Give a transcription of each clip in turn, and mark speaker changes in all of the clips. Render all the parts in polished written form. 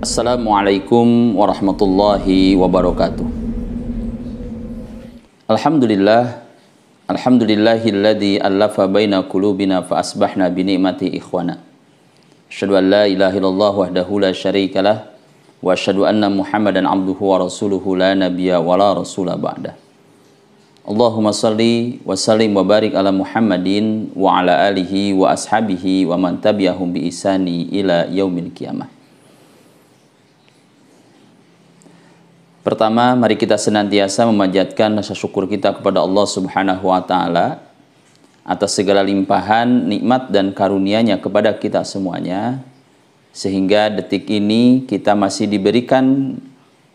Speaker 1: Assalamualaikum warahmatullahi wabarakatuh. Alhamdulillahilladzi allafa baina qulubina fa asbahna bi ni'mati ikhwana. Asyhadu an la ilaha illallah wahdahu la syarikalah wa asyhadu anna Muhammadan abduhu wa rasuluhu la nabiyya wa la rasula ba'da. Allahumma salli wa sallim wa barik ala Muhammadin wa ala alihi wa ashabihi wa man tabi'ahum bi ihsani ila yaumil qiyamah. Pertama, mari kita senantiasa memanjatkan rasa syukur kita kepada Allah Subhanahu wa Ta'ala atas segala limpahan nikmat dan karunia-Nya kepada kita semuanya, sehingga detik ini kita masih diberikan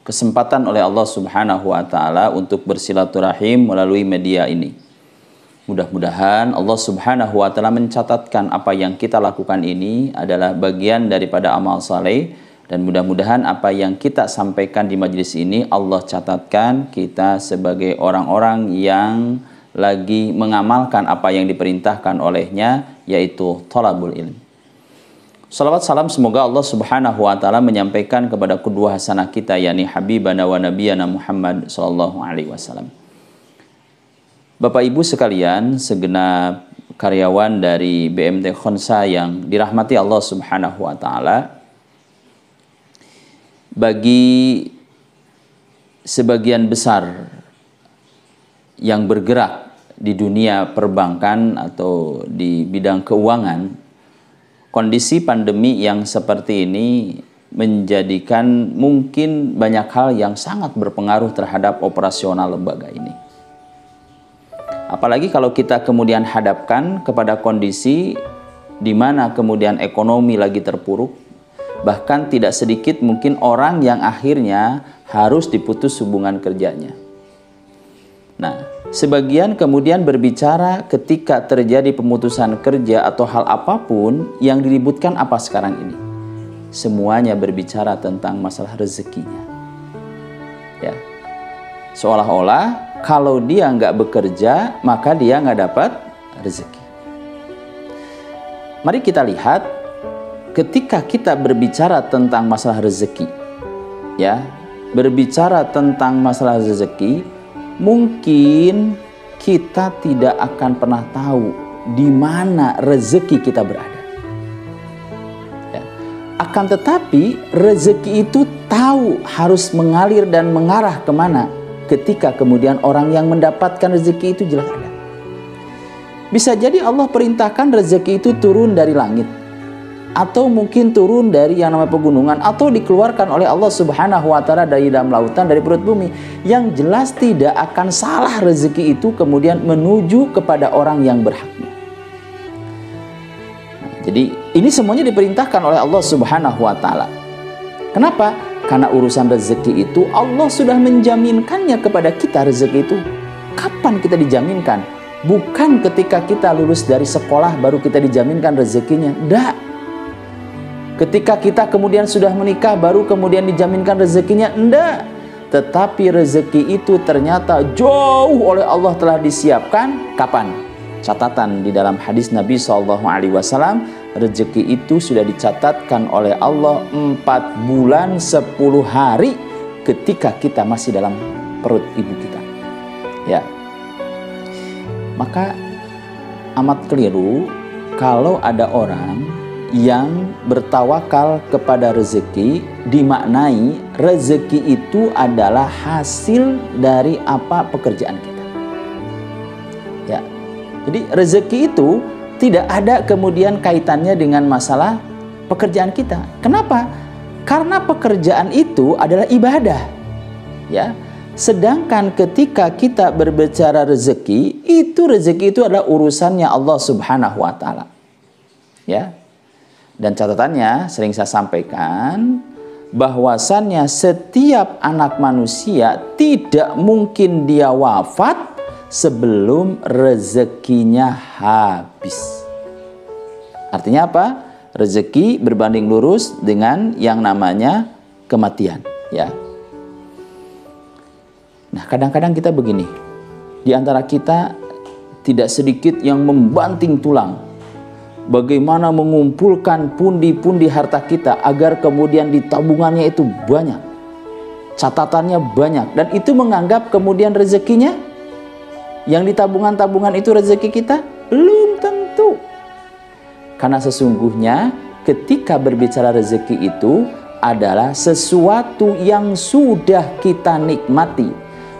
Speaker 1: kesempatan oleh Allah Subhanahu wa Ta'ala untuk bersilaturahim melalui media ini. Mudah-mudahan Allah Subhanahu wa Ta'ala mencatatkan apa yang kita lakukan ini adalah bagian daripada amal saleh. Dan mudah-mudahan apa yang kita sampaikan di majelis ini Allah catatkan kita sebagai orang-orang yang lagi mengamalkan apa yang diperintahkan olehnya, yaitu thalabul ilm. Salawat salam semoga Allah Subhanahu wa Ta'ala menyampaikan kepada kedua hasanah kita, yakni Habibana wa Nabiyana Muhammad sallallahu alaihi wasallam. Bapak Ibu sekalian, segenap karyawan dari BMT Khonsa yang dirahmati Allah Subhanahu wa Ta'ala, bagi sebagian besar yang bergerak di dunia perbankan atau di bidang keuangan, kondisi pandemi yang seperti ini menjadikan mungkin banyak hal yang sangat berpengaruh terhadap operasional lembaga ini. Apalagi kalau kita kemudian hadapkan kepada kondisi di mana kemudian ekonomi lagi terpuruk. Bahkan tidak sedikit mungkin orang yang akhirnya harus diputus hubungan kerjanya. Nah, sebagian kemudian berbicara ketika terjadi pemutusan kerja atau hal apapun yang diributkan apa sekarang ini. Semuanya berbicara tentang masalah rezekinya. Ya, seolah-olah kalau dia nggak bekerja maka dia nggak dapat rezeki. Mari kita lihat. Ketika kita berbicara tentang masalah rezeki, ya, berbicara tentang masalah rezeki, mungkin kita tidak akan pernah tahu di mana rezeki kita berada. Ya. Akan tetapi rezeki itu tahu harus mengalir dan mengarah kemana ketika kemudian orang yang mendapatkan rezeki itu jelas ada. Bisa jadi Allah perintahkan rezeki itu turun dari langit, atau mungkin turun dari yang namanya pegunungan, atau dikeluarkan oleh Allah Subhanahu wa Ta'ala dari dalam lautan, dari perut bumi. Yang jelas tidak akan salah rezeki itu kemudian menuju kepada orang yang berhaknya. Jadi ini semuanya diperintahkan oleh Allah Subhanahu wa Ta'ala. Kenapa? Karena urusan rezeki itu Allah sudah menjaminkannya kepada kita. Rezeki itu kapan kita dijaminkan? Bukan ketika kita lulus dari sekolah baru kita dijaminkan rezekinya. Tidak. Ketika kita kemudian sudah menikah baru kemudian dijaminkan rezekinya, enggak. Tetapi rezeki itu ternyata jauh oleh Allah telah disiapkan. Kapan? Catatan di dalam hadis Nabi SAW, rezeki itu sudah dicatatkan oleh Allah 4 bulan 10 hari ketika kita masih dalam perut ibu kita. Ya. Maka amat keliru kalau ada orang yang bertawakal kepada rezeki, dimaknai rezeki itu adalah hasil dari apa pekerjaan kita. Ya. Jadi rezeki itu tidak ada kemudian kaitannya dengan masalah pekerjaan kita. Kenapa? Karena pekerjaan itu adalah ibadah. Ya. Sedangkan ketika kita berbicara rezeki itu adalah urusannya Allah Subhanahu wa Ta'ala. Ya. Dan catatannya sering saya sampaikan bahwasannya setiap anak manusia tidak mungkin dia wafat sebelum rezekinya habis. Artinya apa? Rezeki berbanding lurus dengan yang namanya kematian, ya. Nah, kadang-kadang kita begini. Di antara kita tidak sedikit yang membanting tulang bagaimana mengumpulkan pundi-pundi harta kita agar kemudian di tabungannya itu banyak, catatannya banyak, dan itu menganggap kemudian rezekinya yang di tabungan-tabungan itu rezeki kita? Belum tentu. Karena sesungguhnya ketika berbicara rezeki itu adalah sesuatu yang sudah kita nikmati.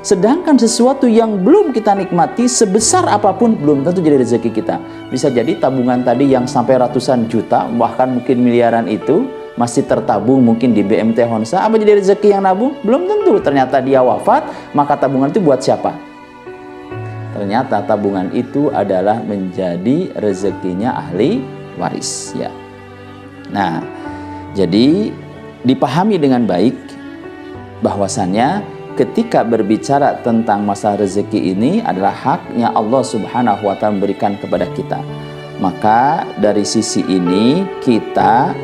Speaker 1: Sedangkan sesuatu yang belum kita nikmati sebesar apapun belum tentu jadi rezeki kita. Bisa jadi tabungan tadi yang sampai ratusan juta, bahkan mungkin miliaran itu masih tertabung mungkin di BMT Honsa. Apa jadi rezeki yang nabung? Belum tentu. Ternyata dia wafat, maka tabungan itu buat siapa? Ternyata tabungan itu adalah menjadi rezekinya ahli waris, ya. Nah, jadi dipahami dengan baik bahwasannya ketika berbicara tentang masalah rezeki ini adalah haknya Allah Subhanahu wa Ta'ala memberikan kepada kita. Maka dari sisi ini kita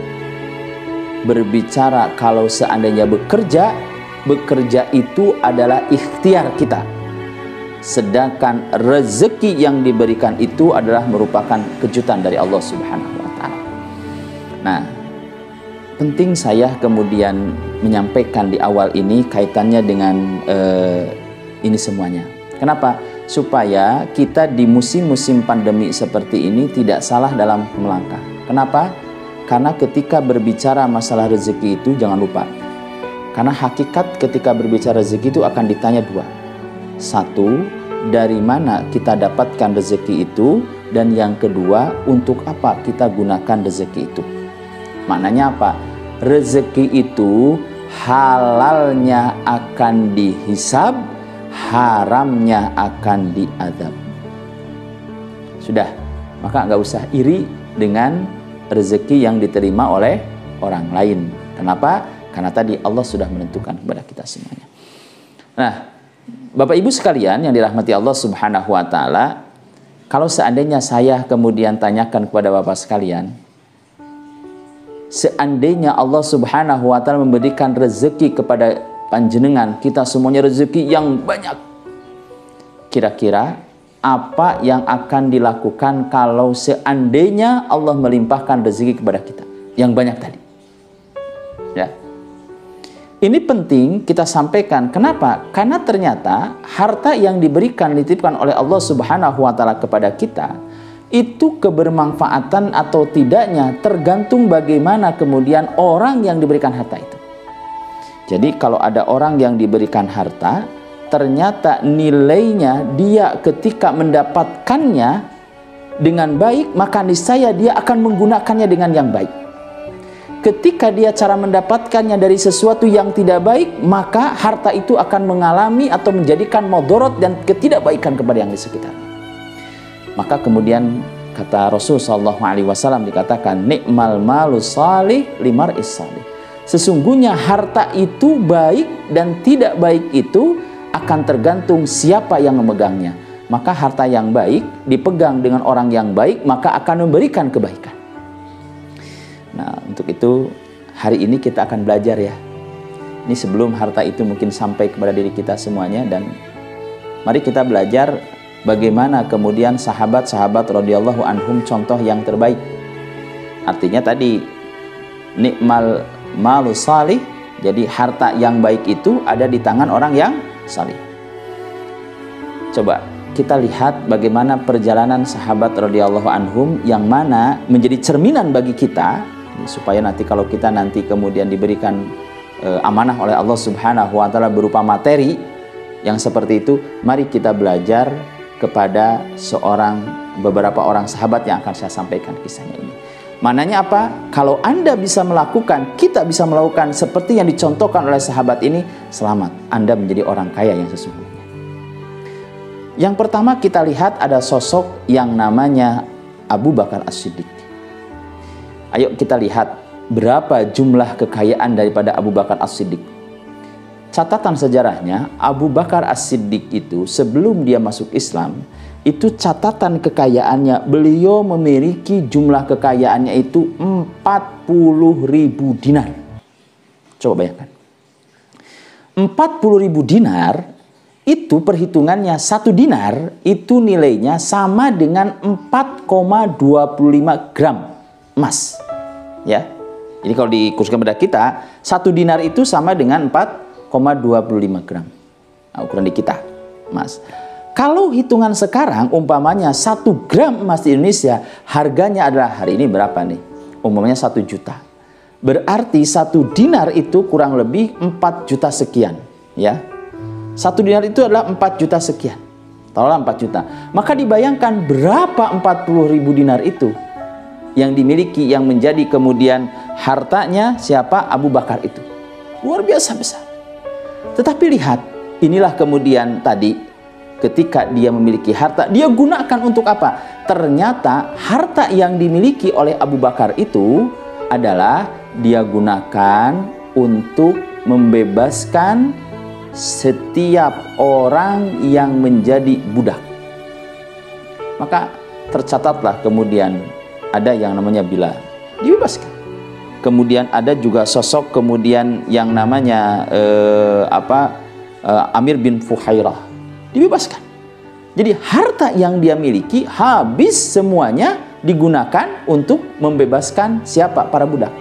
Speaker 1: berbicara kalau seandainya bekerja itu adalah ikhtiar kita. Sedangkan rezeki yang diberikan itu adalah merupakan kejutan dari Allah Subhanahu wa Ta'ala. Nah, penting saya kemudian menyampaikan di awal ini kaitannya dengan ini semuanya. Kenapa? Supaya kita di musim-musim pandemi seperti ini tidak salah dalam melangkah. Kenapa? Karena ketika berbicara masalah rezeki itu jangan lupa. Karena hakikat ketika berbicara rezeki itu akan ditanya dua. Satu, dari mana kita dapatkan rezeki itu, dan yang kedua, untuk apa kita gunakan rezeki itu. Maknanya apa? Rezeki itu halalnya akan dihisab, haramnya akan diazab. Sudah, maka nggak usah iri dengan rezeki yang diterima oleh orang lain. Kenapa? Karena tadi Allah sudah menentukan kepada kita semuanya. Nah, Bapak Ibu sekalian yang dirahmati Allah Subhanahu wa Ta'ala, kalau seandainya saya kemudian tanyakan kepada Bapak sekalian, seandainya Allah Subhanahu wa Ta'ala memberikan rezeki kepada panjenengan, kita semuanya rezeki yang banyak, kira-kira apa yang akan dilakukan kalau seandainya Allah melimpahkan rezeki kepada kita yang banyak tadi? Ya. Ini penting kita sampaikan. Kenapa? Karena ternyata harta yang diberikan, dititipkan oleh Allah Subhanahu wa Ta'ala kepada kita, itu kebermanfaatan atau tidaknya tergantung bagaimana kemudian orang yang diberikan harta itu. Jadi kalau ada orang yang diberikan harta, ternyata nilainya dia ketika mendapatkannya dengan baik, maka niscaya dia akan menggunakannya dengan yang baik. Ketika dia cara mendapatkannya dari sesuatu yang tidak baik, maka harta itu akan mengalami atau menjadikan mudarat dan ketidakbaikan kepada yang di sekitar. Maka kemudian kata Rasul sallallahu alaihi wasallam dikatakan, ni'mal malu salih limar salih. Sesungguhnya harta itu baik dan tidak baik itu akan tergantung siapa yang memegangnya. Maka harta yang baik dipegang dengan orang yang baik, maka akan memberikan kebaikan. Nah, untuk itu hari ini kita akan belajar ya. Ini sebelum harta itu mungkin sampai kepada diri kita semuanya, dan mari kita belajar bagaimana kemudian sahabat-sahabat radhiyallahu anhum contoh yang terbaik. Artinya tadi ni'mal malu salih, jadi harta yang baik itu ada di tangan orang yang salih. Coba kita lihat bagaimana perjalanan sahabat radhiyallahu anhum yang mana menjadi cerminan bagi kita, supaya nanti kalau kita nanti kemudian diberikan amanah oleh Allah Subhanahu wa Ta'ala berupa materi yang seperti itu, mari kita belajar kepada beberapa orang sahabat yang akan saya sampaikan kisahnya ini. Mananya apa? Kalau Anda bisa melakukan, kita bisa melakukan seperti yang dicontohkan oleh sahabat ini, selamat, Anda menjadi orang kaya yang sesungguhnya. Yang pertama kita lihat ada sosok yang namanya Abu Bakar As-Siddiq. Ayo kita lihat berapa jumlah kekayaan daripada Abu Bakar As-Siddiq. Catatan sejarahnya, Abu Bakar As-Siddiq itu sebelum dia masuk Islam, itu catatan kekayaannya, beliau memiliki jumlah kekayaannya itu 40.000 dinar. Coba bayangkan. 40.000 dinar itu perhitungannya 1 dinar itu nilainya sama dengan 4,25 gram emas. Ya. Jadi kalau dikurskan pada kita, 1 dinar itu sama dengan 4,25 gram. Nah, ukuran di kita, emas. Kalau hitungan sekarang, umpamanya 1 gram emas di Indonesia, harganya adalah hari ini berapa nih? Umpamanya 1 juta. Berarti 1 dinar itu kurang lebih 4 juta sekian. Ya. 1 dinar itu adalah 4 juta sekian. Taruhlah 4 juta. Maka dibayangkan berapa 40.000 dinar itu yang dimiliki, yang menjadi kemudian hartanya siapa? Abu Bakar itu. Luar biasa besar. Tetapi lihat, inilah kemudian tadi ketika dia memiliki harta, dia gunakan untuk apa? Ternyata harta yang dimiliki oleh Abu Bakar itu adalah dia gunakan untuk membebaskan setiap orang yang menjadi budak. Maka tercatatlah kemudian ada yang namanya Bilal, dibebaskan. Kemudian ada juga sosok kemudian yang namanya Amir bin Fuhairah, dibebaskan. Jadi harta yang dia miliki habis semuanya digunakan untuk membebaskan siapa? Para budak.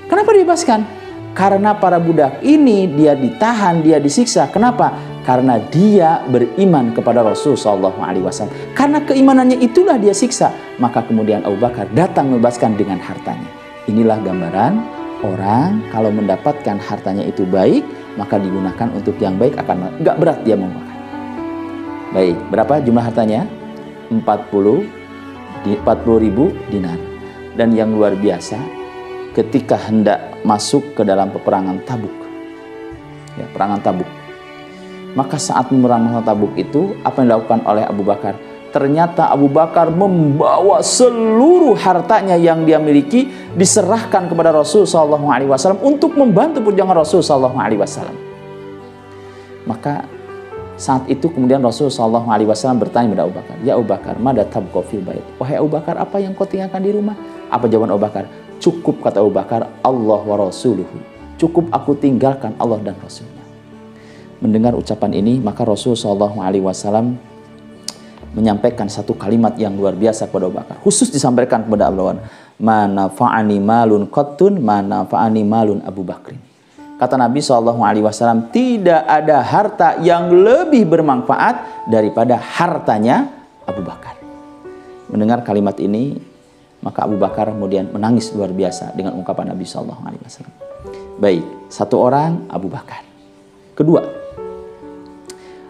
Speaker 1: Kenapa dibebaskan? Karena para budak ini dia ditahan, dia disiksa. Kenapa? Karena dia beriman kepada Rasulullah SAW. Karena keimanannya itulah dia siksa. Maka kemudian Abu Bakar datang membebaskan dengan hartanya. Inilah gambaran orang kalau mendapatkan hartanya itu baik, maka digunakan untuk yang baik, akan nggak berat dia membakar. Baik, berapa jumlah hartanya? 40.000 dinar. Dan yang luar biasa, ketika hendak masuk ke dalam peperangan Tabuk, ya, perangan Tabuk, maka saat memerangi Tabuk itu apa yang dilakukan oleh Abu Bakar? Ternyata Abu Bakar membawa seluruh hartanya yang dia miliki diserahkan kepada Rasulullah SAW untuk membantu perjuangan Rasulullah SAW. Maka saat itu kemudian Rasulullah SAW bertanya kepada Abu Bakar, "Ya Abu Bakar, mada tabqa fil bait?" Wahai Abu Bakar, apa yang kau tinggalkan di rumah? Apa jawaban Abu Bakar? Cukup, kata Abu Bakar, Allah wa rasuluhu. Cukup aku tinggalkan Allah dan Rasulnya. Mendengar ucapan ini, maka Rasulullah SAW menyampaikan satu kalimat yang luar biasa kepada Abu Bakar. Khusus disampaikan kepada Abu Bakar. Mana fa'ani malun qattun, mana fa'ani malun Abu Bakrin. Kata Nabi SAW, tidak ada harta yang lebih bermanfaat daripada hartanya Abu Bakar. Mendengar kalimat ini, maka Abu Bakar kemudian menangis luar biasa dengan ungkapan Nabi SAW. Baik, satu orang Abu Bakar. Kedua,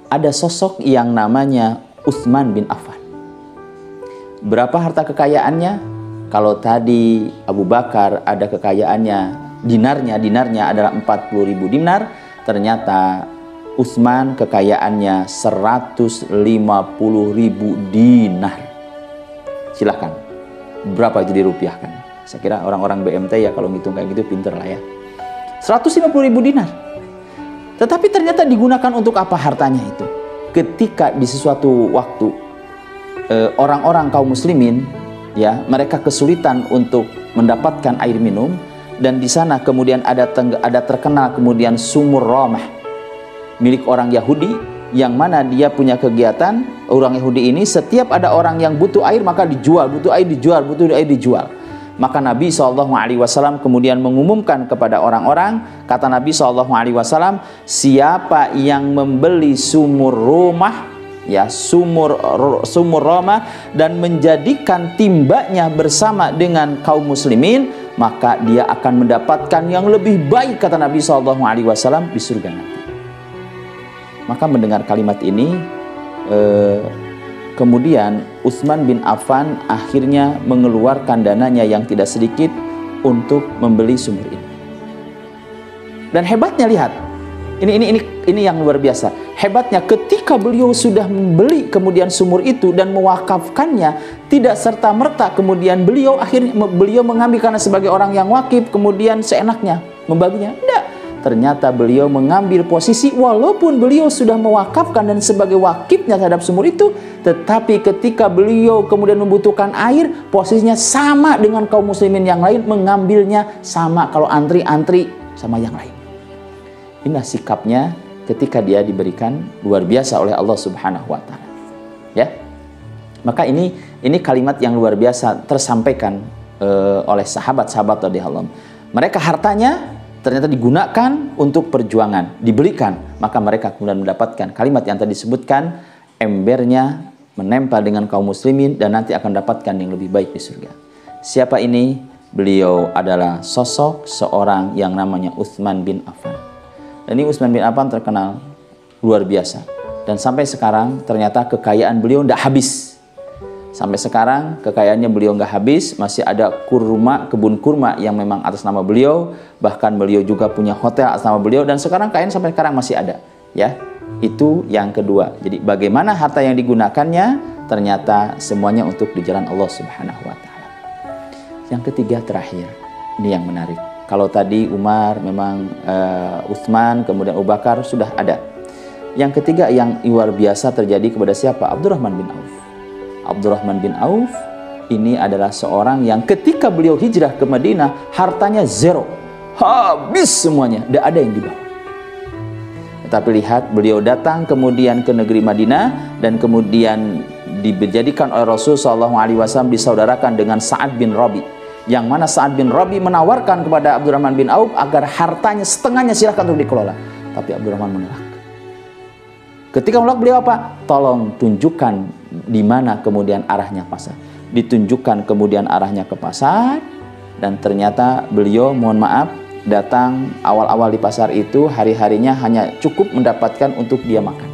Speaker 1: ada sosok yang namanya Utsman bin Affan. Berapa harta kekayaannya? Kalau tadi Abu Bakar ada kekayaannya, dinarnya adalah 40.000 dinar, ternyata Utsman kekayaannya 150.000 dinar. Silahkan. Berapa itu dirupiahkan? Saya kira orang-orang BMT ya kalau ngitung kayak gitu pinter lah ya. 150.000 dinar. Tetapi ternyata digunakan untuk apa hartanya itu? Ketika di sesuatu waktu orang-orang kaum muslimin ya, mereka kesulitan untuk mendapatkan air minum, dan di sana kemudian ada terkenal kemudian sumur Ramah milik orang Yahudi, yang mana dia punya kegiatan, orang Yahudi ini setiap ada orang yang butuh air maka dijual, butuh air dijual, butuh air dijual. Maka Nabi SAW kemudian mengumumkan kepada orang-orang, kata Nabi SAW, siapa yang membeli sumur Ramah, ya, sumur Ramah, dan menjadikan timbanya bersama dengan kaum muslimin, maka dia akan mendapatkan yang lebih baik, kata Nabi SAW, di surga nanti. Maka mendengar kalimat ini, kemudian Utsman bin Affan akhirnya mengeluarkan dananya yang tidak sedikit untuk membeli sumur ini. Dan hebatnya lihat, ini yang luar biasa. Hebatnya ketika beliau sudah membeli kemudian sumur itu dan mewakafkannya, tidak serta-merta kemudian beliau mengambil karena sebagai orang yang wakif kemudian seenaknya membaginya. Tidak. Ternyata beliau mengambil posisi walaupun beliau sudah mewakafkan dan sebagai wakifnya terhadap sumur itu, tetapi ketika beliau kemudian membutuhkan air, posisinya sama dengan kaum muslimin yang lain, mengambilnya sama kalau antri-antri sama yang lain. Inilah sikapnya ketika dia diberikan luar biasa oleh Allah Subhanahu wa taala. Ya. Maka ini kalimat yang luar biasa tersampaikan oleh sahabat-sahabat radhiyallahu. Mereka hartanya ternyata digunakan untuk perjuangan, diberikan, maka mereka kemudian mendapatkan kalimat yang tadi disebutkan, embernya menempel dengan kaum muslimin dan nanti akan dapatkan yang lebih baik di surga. Siapa ini? Beliau adalah sosok seorang yang namanya Utsman bin Affan. Dan ini Utsman bin Affan terkenal luar biasa. Dan sampai sekarang ternyata kekayaan beliau tidak habis. Sampai sekarang kekayaannya beliau nggak habis, masih ada kebun kurma yang memang atas nama beliau, bahkan beliau juga punya hotel atas nama beliau dan sekarang kekayaan sampai sekarang masih ada, ya. Itu yang kedua. Jadi bagaimana harta yang digunakannya ternyata semuanya untuk di jalan Allah Subhanahu wa taala. Yang ketiga terakhir, ini yang menarik. Kalau tadi Umar memang Utsman, kemudian Abu Bakar sudah ada. Yang ketiga yang luar biasa terjadi kepada siapa? Abdurrahman bin Auf. Abdurrahman bin Auf ini adalah seorang yang ketika beliau hijrah ke Madinah, hartanya zero, habis semuanya, tidak ada yang dibawa. Tetapi lihat, beliau datang kemudian ke negeri Madinah dan kemudian dijadikan oleh Rasulullah SAW disaudarakan dengan Sa'ad bin Rabi, yang mana Sa'ad bin Rabi menawarkan kepada Abdurrahman bin Auf agar hartanya setengahnya silahkan untuk dikelola, tapi Abdurrahman menolak. Ketika menolak, beliau apa? Tolong tunjukkan di mana kemudian arahnya pasar. Ditunjukkan kemudian arahnya ke pasar, dan ternyata beliau, mohon maaf, datang awal-awal di pasar itu, hari-harinya hanya cukup mendapatkan untuk dia makan,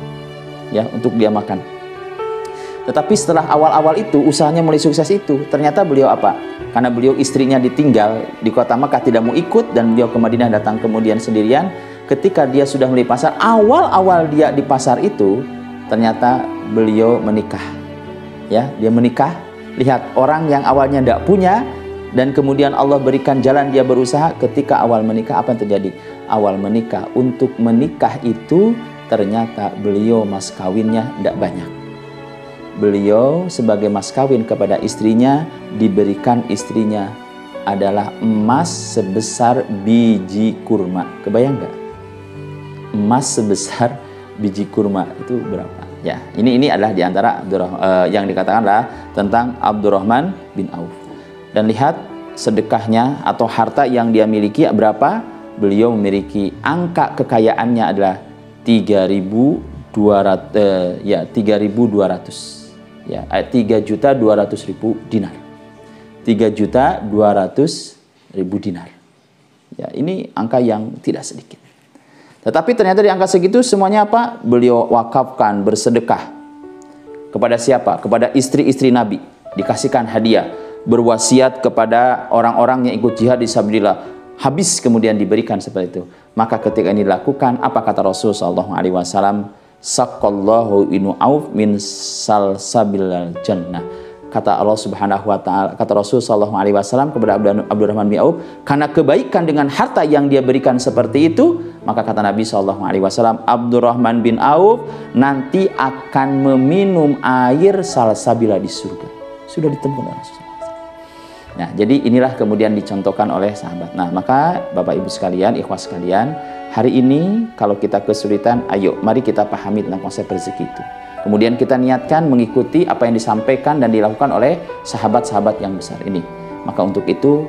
Speaker 1: ya, untuk dia makan. Tetapi setelah awal-awal itu, usahanya mulai sukses itu, ternyata beliau apa? Karena beliau istrinya ditinggal di kota Makkah, tidak mau ikut, dan beliau ke Madinah datang kemudian sendirian. Ketika dia sudah beli pasar, awal-awal dia di pasar itu, ternyata beliau menikah. Ya, dia menikah. Lihat, orang yang awalnya tidak punya, dan kemudian Allah berikan jalan dia berusaha. Ketika awal menikah, apa yang terjadi? Awal menikah, untuk menikah itu, ternyata beliau mas kawinnya tidak banyak. Beliau sebagai mas kawin kepada istrinya, diberikan istrinya adalah emas sebesar biji kurma. Kebayang nggak? Emas sebesar biji kurma itu berapa? Ya, ini adalah diantara yang dikatakanlah tentang Abdurrahman bin Auf. Dan lihat sedekahnya atau harta yang dia miliki berapa? Beliau memiliki angka kekayaannya adalah 3.200 ya 3.200 ya 3.200.000 dinar. 3.200.000 dinar. Ya, ini angka yang tidak sedikit. Tetapi ternyata di angka segitu semuanya apa? Beliau wakafkan, bersedekah. Kepada siapa? Kepada istri-istri Nabi. Dikasihkan hadiah. Berwasiat kepada orang-orang yang ikut jihad di sabilillah. Habis kemudian diberikan seperti itu. Maka ketika ini dilakukan, apa kata Rasulullah SAW? Saqqallahu inu auf min salsabilal jannah. Kata Allah Subhanahu wa taala, kata Rasul sallallahu alaihi wasallam kepada Abdurrahman bin Auf, karena kebaikan dengan harta yang dia berikan seperti itu, maka kata Nabi sallallahu alaihi wasallam, Abdurrahman bin Auf nanti akan meminum air salsabila di surga. Sudah ditemukan oleh Rasulullah. Nah, jadi inilah kemudian dicontohkan oleh sahabat. Nah, maka Bapak Ibu sekalian, ikhwas sekalian, hari ini kalau kita kesulitan, ayo mari kita pahami tentang konsep rezeki itu. Kemudian kita niatkan mengikuti apa yang disampaikan dan dilakukan oleh sahabat-sahabat yang besar ini. Maka untuk itu,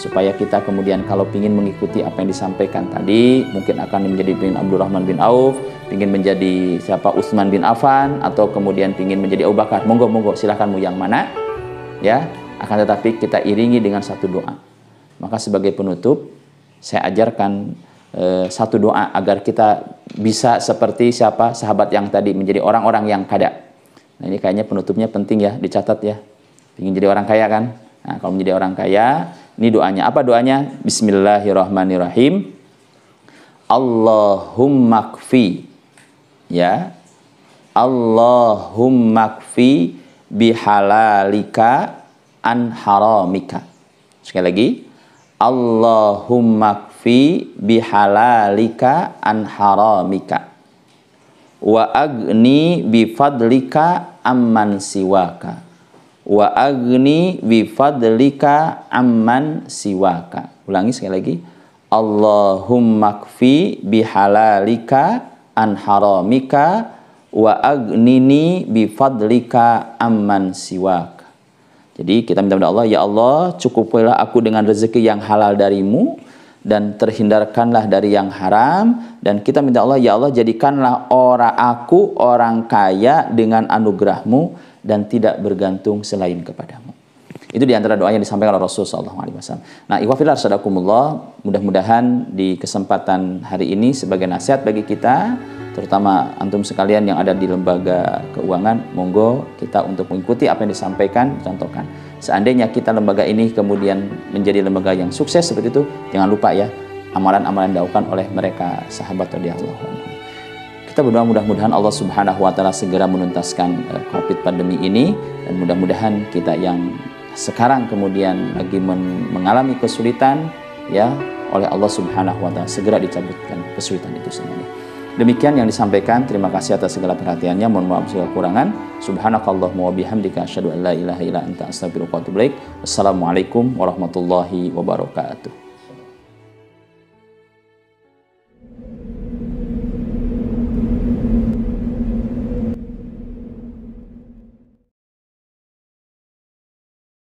Speaker 1: supaya kita kemudian kalau ingin mengikuti apa yang disampaikan tadi, mungkin akan menjadi bin Abdurrahman bin Auf, ingin menjadi siapa Utsman bin Affan, atau kemudian ingin menjadi Abu Bakar. Monggo, silahkan mau yang mana. Ya, akan tetapi kita iringi dengan satu doa. Maka sebagai penutup, saya ajarkan satu doa agar kita bisa seperti siapa sahabat yang tadi, menjadi orang-orang yang kaya. Nah, ini kayaknya penutupnya penting ya, dicatat ya. Ingin jadi orang kaya kan? Nah, kalau menjadi orang kaya, ini doanya. Apa doanya? Bismillahirrahmanirrahim. Allahumma kfi, ya, Allahumma kfi bihalalika an haramika. Sekali lagi, Allahumma kfi bihalalika an haramika wa agni bifadlika amman siwaka wa agni bifadlika amman siwaka. Ulangi sekali lagi. Allahumma kfi bihalalika an haramika wa aghnini bi fadlika amman siwak. Jadi kita minta kepada Allah, ya Allah, cukupilah aku dengan rezeki yang halal darimu dan terhindarkanlah dari yang haram. Dan kita minta Allah, ya Allah, jadikanlah aku orang kaya dengan anugerahmu dan tidak bergantung selain kepadamu. Itu diantara doa yang disampaikan oleh Rasulullah SAW. Nah, ikhwafillah sadakumullah, mudah-mudahan di kesempatan hari ini sebagai nasihat bagi kita, terutama antum sekalian yang ada di lembaga keuangan, monggo kita untuk mengikuti apa yang disampaikan, contohkan. Seandainya kita lembaga ini kemudian menjadi lembaga yang sukses seperti itu, jangan lupa ya, amalan-amalan dilakukan oleh mereka sahabat radhiyallahu anhum. Kita berdoa mudah-mudahan Allah Subhanahu wa taala segera menuntaskan Covid pandemi ini, dan mudah-mudahan kita yang sekarang kemudian lagi mengalami kesulitan, ya, oleh Allah Subhanahu wa taala segera dicabutkan kesulitan itu semuanya. Demikian yang disampaikan. Terima kasih atas segala perhatiannya. Mohon maaf segala kekurangan. Subhanakallahumma wa bihamdika asyhadu an la ilaha illa anta astaghfiruka wa atubu ilaik. Wassalamualaikum warahmatullahi wabarakatuh.